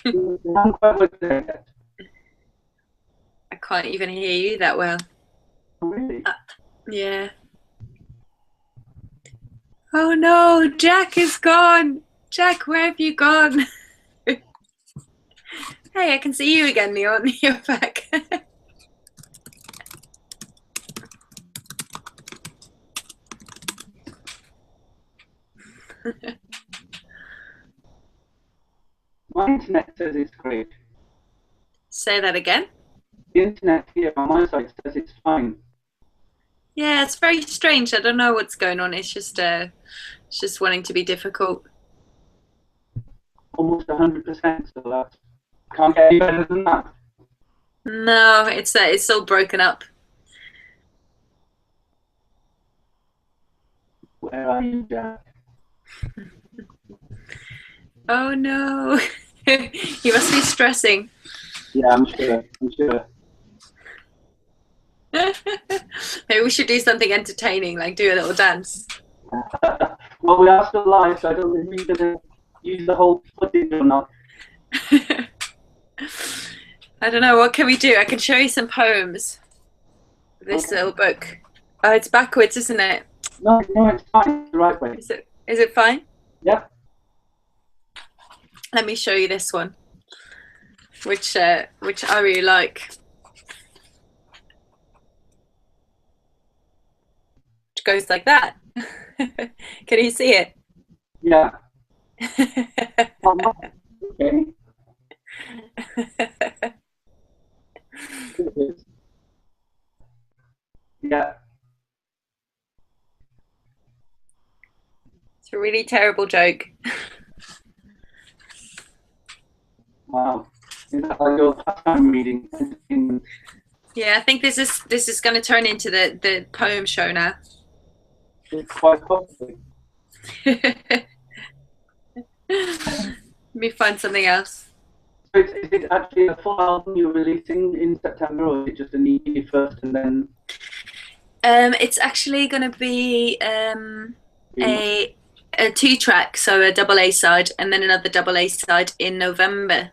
I'm quite good there yet. I can't even hear you that well. Oh, really? Yeah. Oh no, Jack is gone. Jack, where have you gone? Hey, I can see you again, Leon. You're back. My internet says it's great. Say that again. The internet here on my side says it's fine. Yeah, it's very strange. I don't know what's going on. It's just wanting to be difficult. Almost 100%, so that can't get any better than that. No, it's all broken up. Where are you, Jack? Oh no. You must be stressing. Yeah, I'm sure. Maybe we should do something entertaining, like do a little dance. Well, we are still live, so I don't know if we're going to use the whole footage or not. I don't know, what can we do? I can show you some poems. This little book. Oh, it's backwards, isn't it? No, it's fine. It's the right way. Is it fine? Yep. Let me show you this one, which I really like. It goes like that. Can you see it? Yeah. Okay. Yeah. It's a really terrible joke. Wow. Is that like your pastime reading? Yeah, I think this is going to turn into the poem show now. It's quite possible. Let me find something else. So is it actually a full album you're releasing in September, or is it just an EP first and then? It's actually going to be a 2-track, so a double A side and then another double A side in November.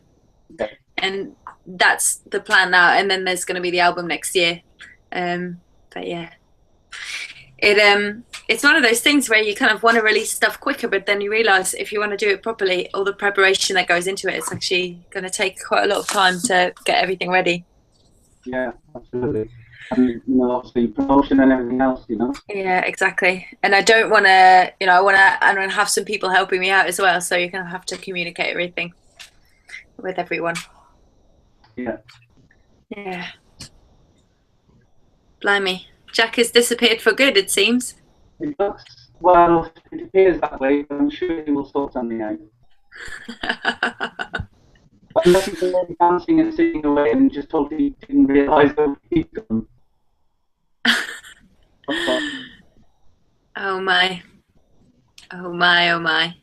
Okay. And that's the plan now. And then there's going to be the album next year. But yeah, it's one of those things where you kind of want to release stuff quicker, but then you realize if you want to do it properly, all the preparation that goes into it, it's actually going to take quite a lot of time to get everything ready. Yeah, absolutely. And, you know, obviously promotion and everything else, you know. Yeah, exactly. And I don't want to, you know, I want to have some people helping me out as well. So you're going to have to communicate everything with everyone. Yeah. Yeah. Blimey. Jack has disappeared for good, it seems. It looks, well, it appears that way, but I'm sure he will sort something out. Unless he's already dancing and singing away and just totally didn't realise that he'd gone. Oh my. Oh my, oh my.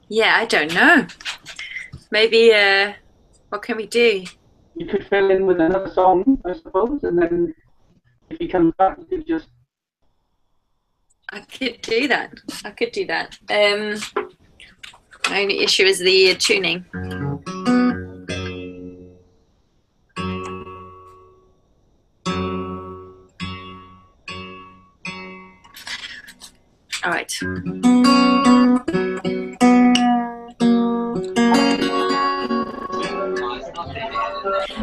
Yeah, I don't know. Maybe, what can we do? You could fill in with another song, I suppose, and then if he comes back, you could just... I could do that. I could do that. My only issue is the tuning. All right.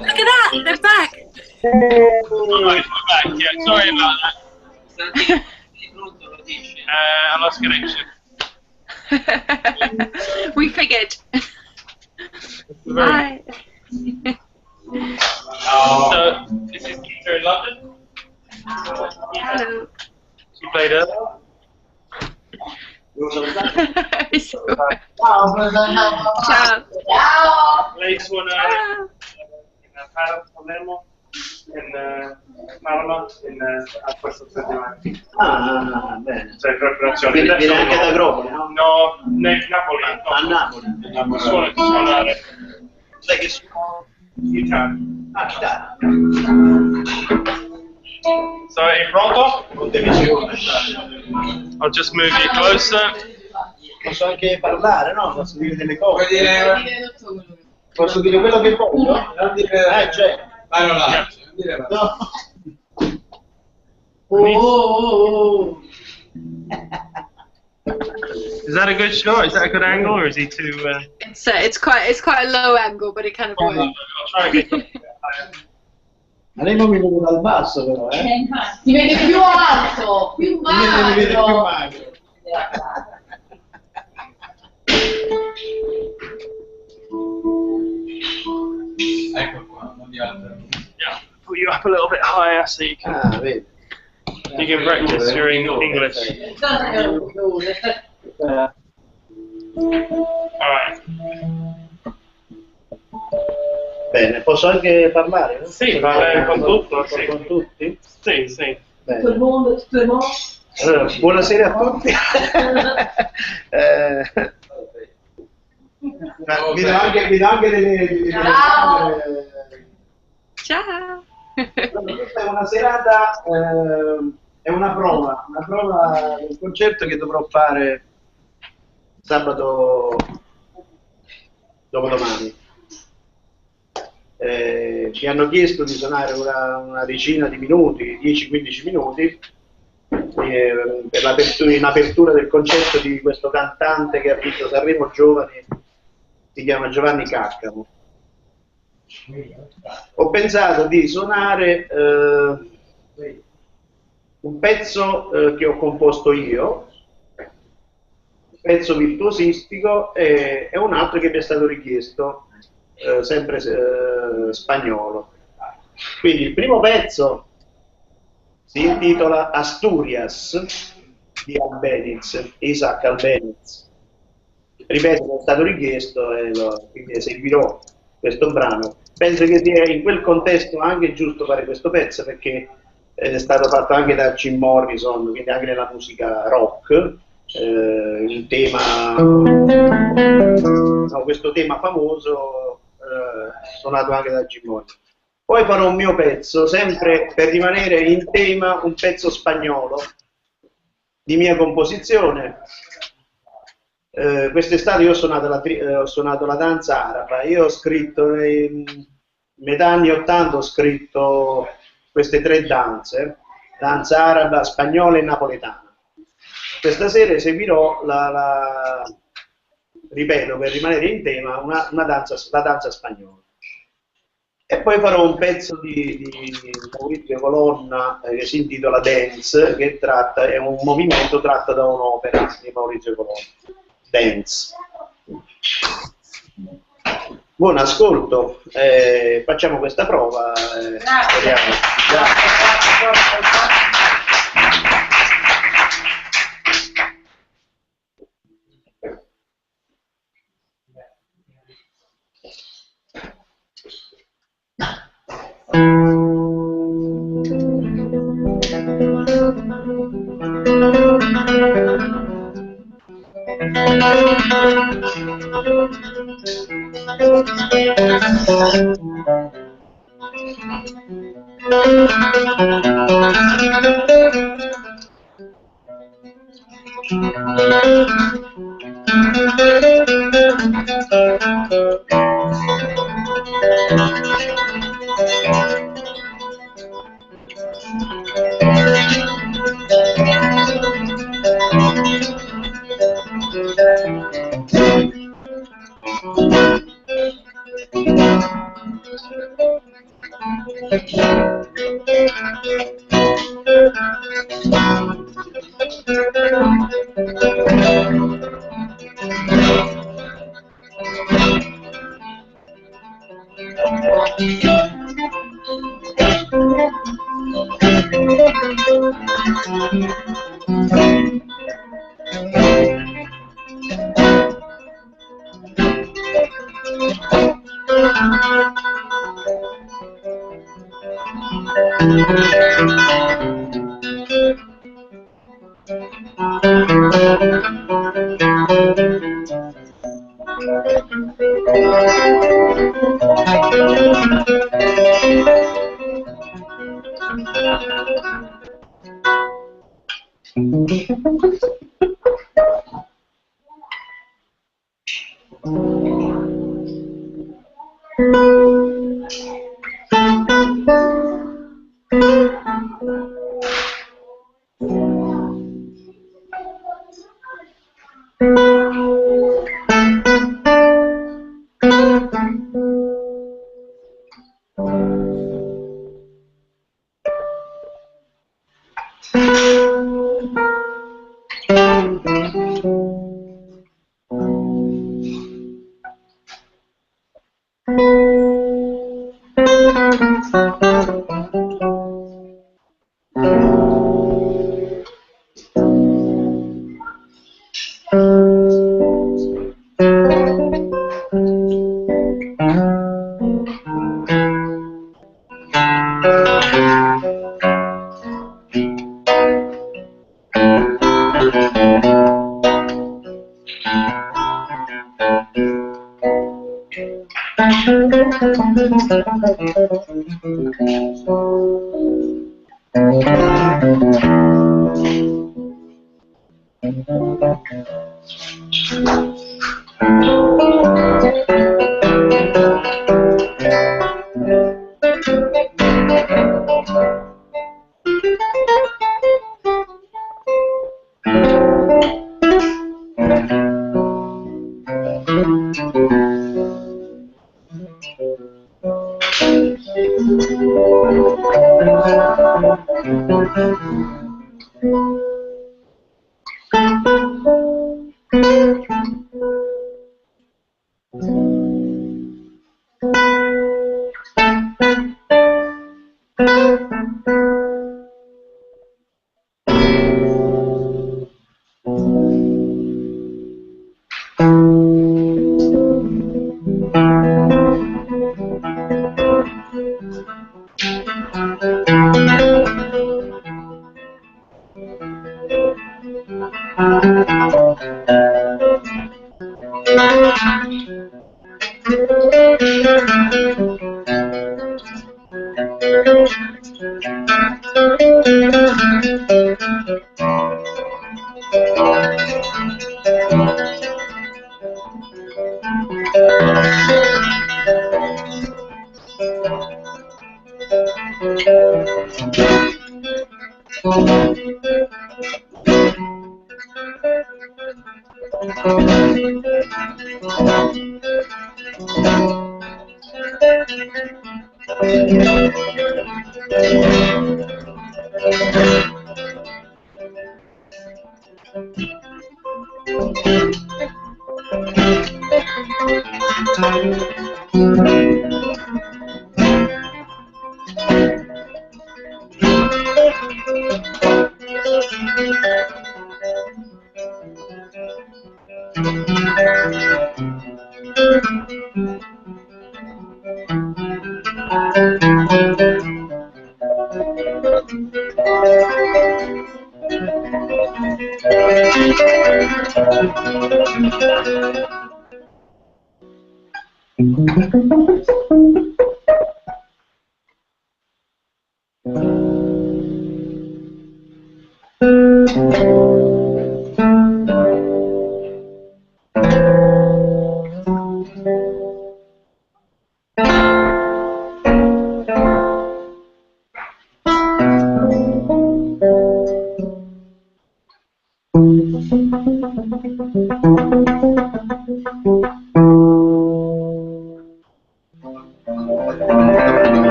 Look at that! They're back! Alright, we're back. Yeah, sorry about that. I lost connection. We figured. Hi. So, this is Gitta in London. Hello. She played her. Ciao. Lei suona in Palermo, in Parma, a questo settimana. Bene. Cioè, preparazione. Viene anche da Agropoli, no? No, Napoli. A Napoli. Suonare. Sai che suona? Chitarra. Chitarra. So, are you pronto? Condivisione. I'll just move you closer. Posso anche parlare, no? Posso dire delle cose. Posso dire quello che voglio? Cioè. No. Is that a good shot? Is that a good angle, or is he too? It's quite a low angle, but it kind of works. I'll try to get higher. Ma lei non mi vede dal basso però, Ti vede più alto, più Mi vede più magro. magro. Ecco qua, non di altro. Yeah, put you up a little bit higher so you can Vedi. practice your English. All right. Bene, posso anche parlare? No? Sì, parlare con tutto, sì. Con tutti? Sì, sì. Bene. Tutto il mondo, tutto il mondo. Allora, buonasera a tutti. Vi do anche delle Ciao. Ciao. Questa è una serata, è una prova del concerto che dovrò fare sabato dopodomani. Mi hanno chiesto di suonare una decina di minuti, 10-15 minuti, in apertura del concerto di questo cantante che ha vinto Sanremo Giovani, si chiama Giovanni Caccamo. Ho pensato di suonare un pezzo che ho composto io, un pezzo virtuosistico, e un altro che mi è stato richiesto, sempre spagnolo. Quindi il primo pezzo si intitola Asturias di Albéniz, Isaac Albéniz. Ripeto, mi è stato richiesto e quindi eseguirò questo brano. Penso che sia in quel contesto anche giusto fare questo pezzo, perché è stato fatto anche da Jim Morrison, quindi anche nella musica rock, un tema, no, questo tema famoso suonato anche da Jim Morrison. Poi farò un mio pezzo, sempre per rimanere in tema, un pezzo spagnolo di mia composizione. Quest'estate io ho suonato la danza araba. Io ho scritto, metà anni 80 ho scritto queste tre danze, danza araba, spagnola e napoletana. Questa sera eseguirò ripeto, per rimanere in tema, la danza spagnola. E poi farò un pezzo di Maurizio Colonna che si intitola Dance, che è un movimento tratto da un'opera di Maurizio Colonna. Dance. Buon ascolto, facciamo questa prova. Speriamo.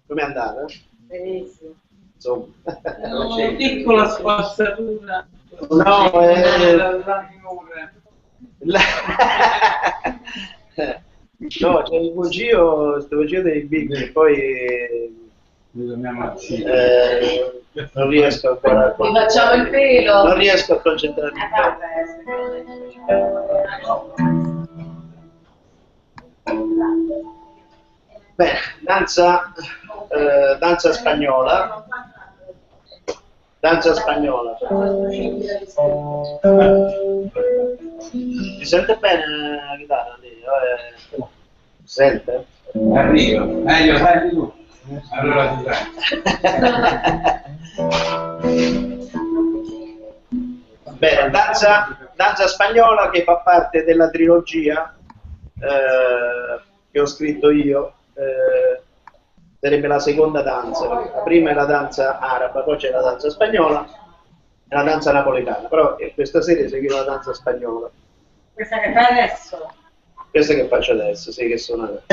Come è andata? Benissimo. Insomma. Una piccola spazzatura. No, No, c'è il voceo dei big che poi non riesco ancora Ti facciamo il pelo. non riesco a concentrarmi. Bene, danza spagnola. Danza spagnola. Si sente bene la chitarra lì? Si sente? Arrivo. Glielo senti tu? Allora ti Bene, danza spagnola che fa parte della trilogia che ho scritto io. Sarebbe la seconda danza. La prima è la danza araba, poi c'è la danza spagnola e la danza napoletana. Però questa serie seguiva la danza spagnola. Questa che fai adesso? Questa che faccio adesso, sì, che sono adesso.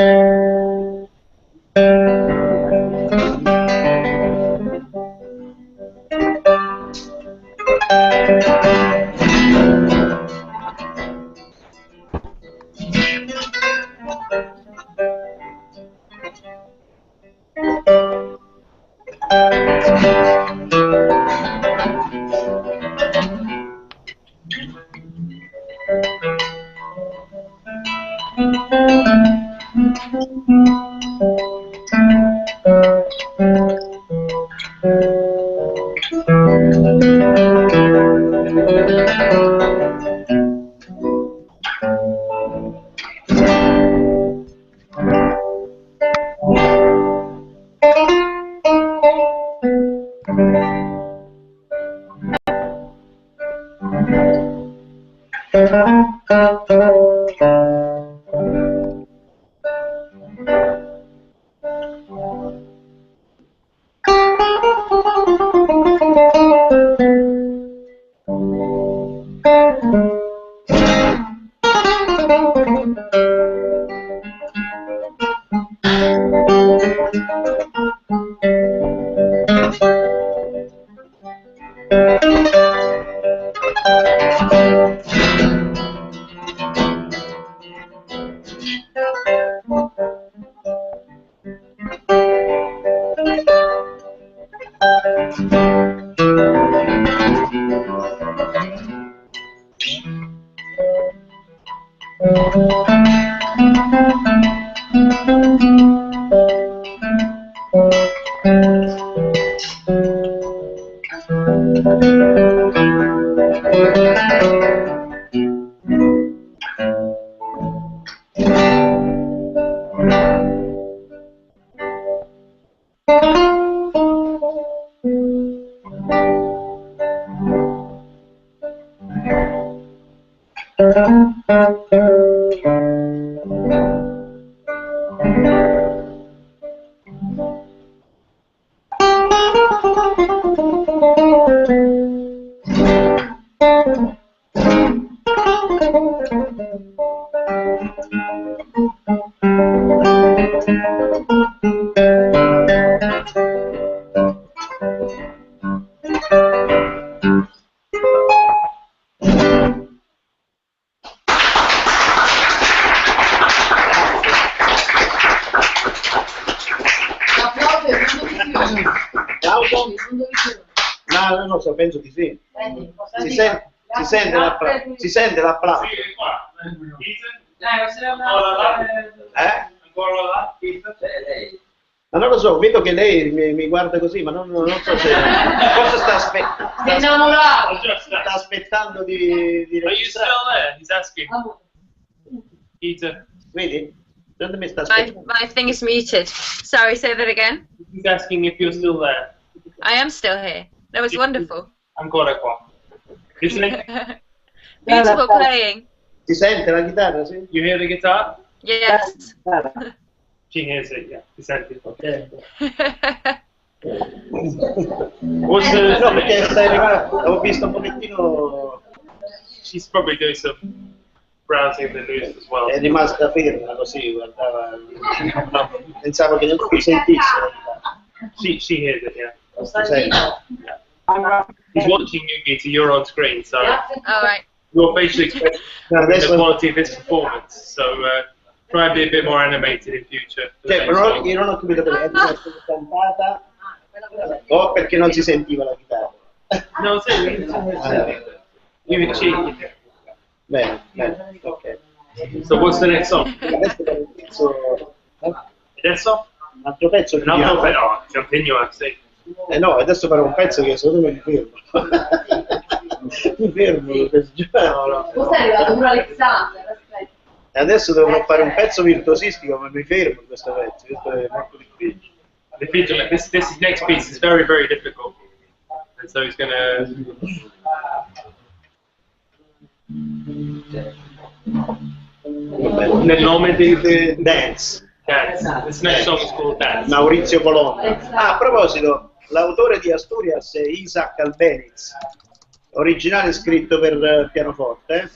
No, non so, penso di sì. Si sente l'applauso. Ancora là? Ma non lo so, vedo che lei mi guarda così, ma non so se forse sta aspettando di Are you still there? He's asking. Gitta. Vedi? Secondo me sta aspettando. My thing is muted. Sorry, say that again. He's asking if you're still there. I am still here. That was wonderful. Ancora qua. Isn't it? Beautiful playing. Si sente la chitarra, sì? You hear the guitar? Yes. She hears it, yeah. He sent it. Ok. What's the... No, perché stai arrivando, avevo visto un pochettino... She's probably doing some browsing the news as well. È rimasta ferma così, guardava... Pensavo che non si sentisse la chitarra. She hears it, yeah. Si sente. He's watching you, Gitta. You're on screen, so All right. your facial expression No, is the adesso... quality of his performance. So Try and be a bit more animated in future. Cioè, io non ho capito perché è stata cantata o perché non si sentiva la chitarra. No, sì, you cheeky. Bene, bene, ok. So what's the next song? Adesso per un pezzo, Adesso? un altro pezzo No, chiudiamo. no, continua, sì. No, adesso farò un pezzo che secondo me mi fermo. Mi fermo. Tu sei arrivato pure Alexander, aspetta. Adesso dovrò fare un pezzo virtuosistico, ma mi fermo in questo pezzo. Questo è molto difficile. Difficile. This next piece is very, very difficult. And so he's gonna... Nel nome di... Dance. Dance. This next song is called Dance. Maurizio Colonna. Ah, a proposito, l'autore di Asturias è Isaac Albeniz, originale scritto per pianoforte,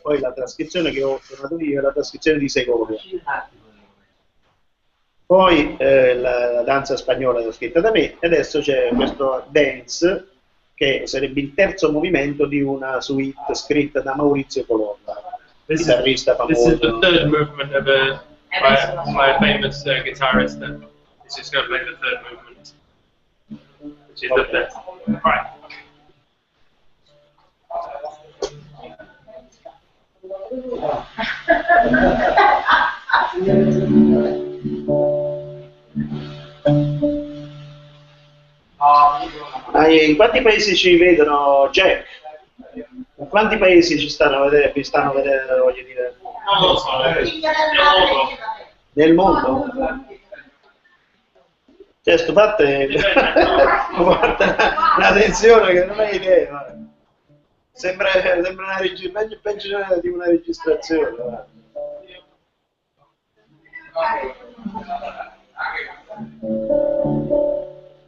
poi la trascrizione che ho suonato io è la trascrizione di Segovia. Poi la danza spagnola l'ho scritta da me, e adesso c'è questo Dance, che sarebbe il terzo movimento di una suite scritta da Maurizio Colonna, chitarrista This is the famoso. third movement of by a famous guitarist. And he's just going to play the third movement, which is the best. Right. In quanti paesi ci vedono, Jack? In quanti paesi ci stanno a vedere, vi stanno a vedere, voglio dire? Non lo so, Nel mondo? Cioè, sto parte guarda una tensione che non hai idea. Guarda. Sembra una peggio di una registrazione. Guarda.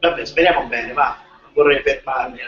Vabbè, speriamo bene, va. Non vorrei fermarmi.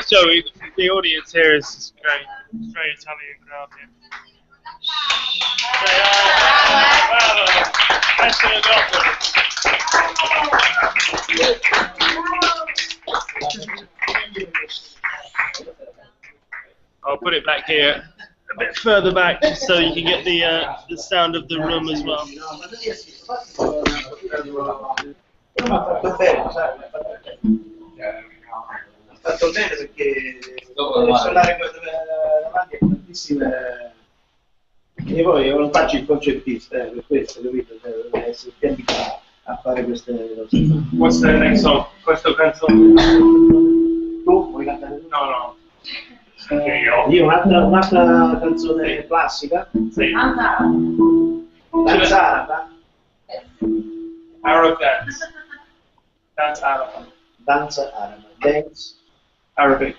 So the audience here is great. It's very Italian crowd here. I'll put it back here, a bit further back, just so you can get the sound of the room as well. Fatto bene perché suonare davanti a tantissime, e poi io non faccio il concertista, per questo, capito? Cioè, devo essere più abituato a fare queste cose. What's the next song? Questo canzone? Tu vuoi cantare tu? No. Io un'altra canzone classica. Sì. Danza araba. Arab dance. Dance Arab. Danza araba. Dance. Arabic.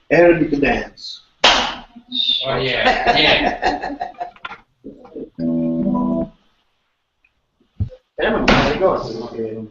Arabic dance. Oh yeah. Ma me la ricordo che...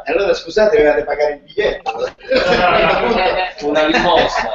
Allora scusate, dovete pagare il biglietto. Una risposta.